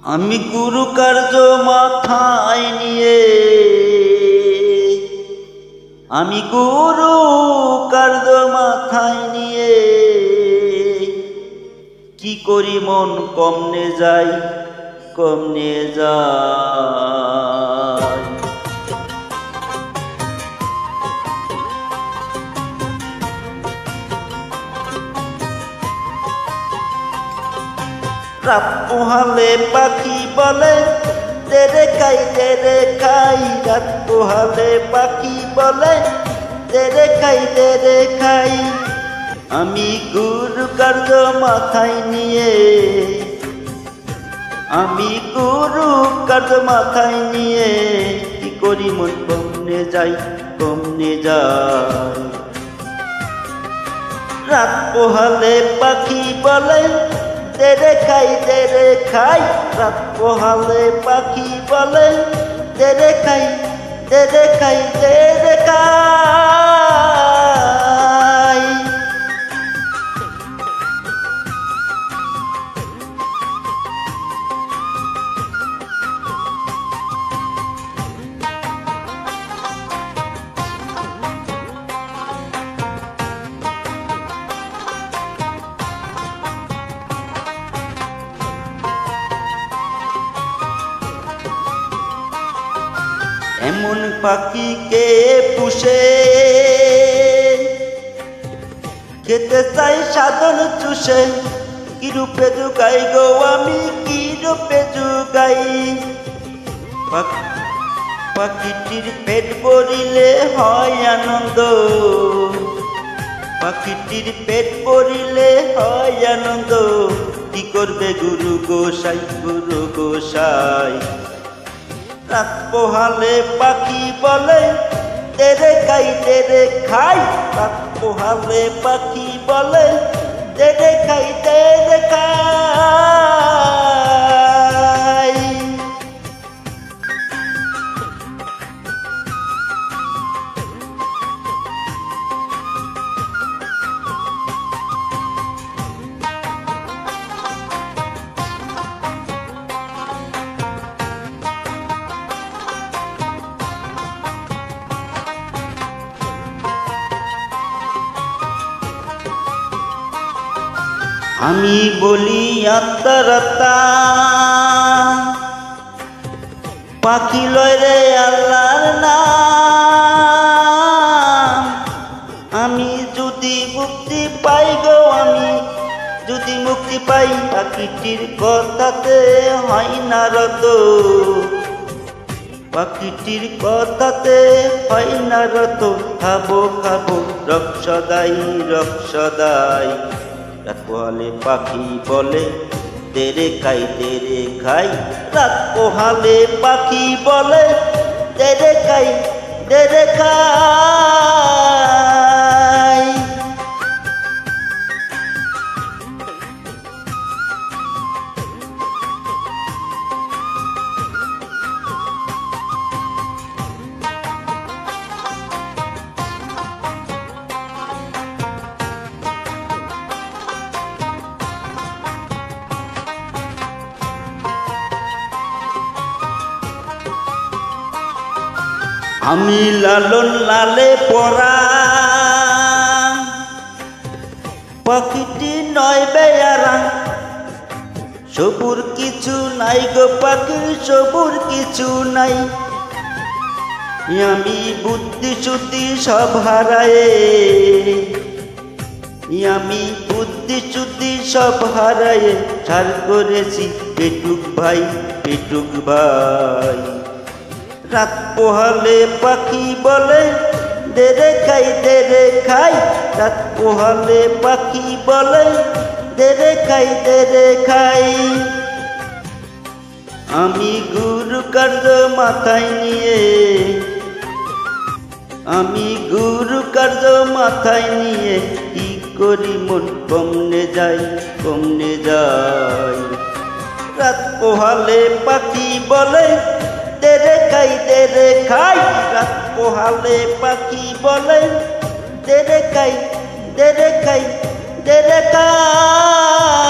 আমি গুরু কার্য মাথায় নিয়ে, আমি গুরু কার্য মাথায় নিয়ে কি করি মন কমনে যাই, কমনে যায়। রাত পোহালে পাখি বলে তেরে খাই তেরে খাই, রাত পোহালে পাখি বলে তেরে খাই তেরে খাই। আমি গুরু কার্য মাথায় নিয়ে, আমি গুরু কার্য মাথায় নিয়ে কি করি মন কমনে যাই, কমনে যায়। রাত পোহালে পাখি বলে তেরে খাই তেরে খাই, রাত পোহালে পাখি বলে তেরে খাই তেরে খাই তেরে খাই। এমন পাখি কে পুষে খেতে চাই সাধন চুষে, কি রূপে জুগাই গো আমি, কি রূপে জুগাই। পাখিটির পেট ভরিলে হয় আনন্দ, পাখিটির পেট ভরিলে হয় আনন্দ। কি করবে গুরু গোসাই, গুরু গোসাই। রাত পোহালে পাখি বলে তেরে খাই তেরে খাই, রাত পোহালে পাখি বলে তেরে খাই তেরে খাই। আমি বলি আত্মারাত্মা পাখি লয় রে আল্লাহর নাম। আমি যদি মুক্তি পাই গো, আমি যদি মুক্তি পাই, পাখিটির কথাতে হয় না রত, পাখিটির কথাতে হয় না রত। খাবো খাবো রক্ষদাই রক্ষদাই। রাত পোহালে পাখি বলে তেরে খাই তেরে খাই, রাত পোহালে পাখি বলে তেরে খাই তেরে খাই। আমি লালন লালে পরা পাখিটি নয় বেয়ারা, সবুর কিছু নাই গো পাখির, সবুর কিছু নাই। আমি বুদ্ধি শুদ্ধি সব হারায়ে, আমি বুদ্ধি শুদ্ধি সব হারায়ে সার করেছি পেটুক ভাই, পেটুক ভাই। রাত পোহালে পাখি বলে তেরে খাই তেরে খাই, রাত পোহালে পাখি বলে তেরে খাই তেরে খাই। আমি গুরু কার্য মাথায় নিয়ে, আমি গুরু কার্য মাথায় নিয়ে কি করি মন কমনে যাই, কমনে যাই। রাত পোহালে পাখি বলে তেরে খাই তেরে খাই, রাত পোহালে পাখি বলে তেরে খাই তেরে খাই তেরে খাই।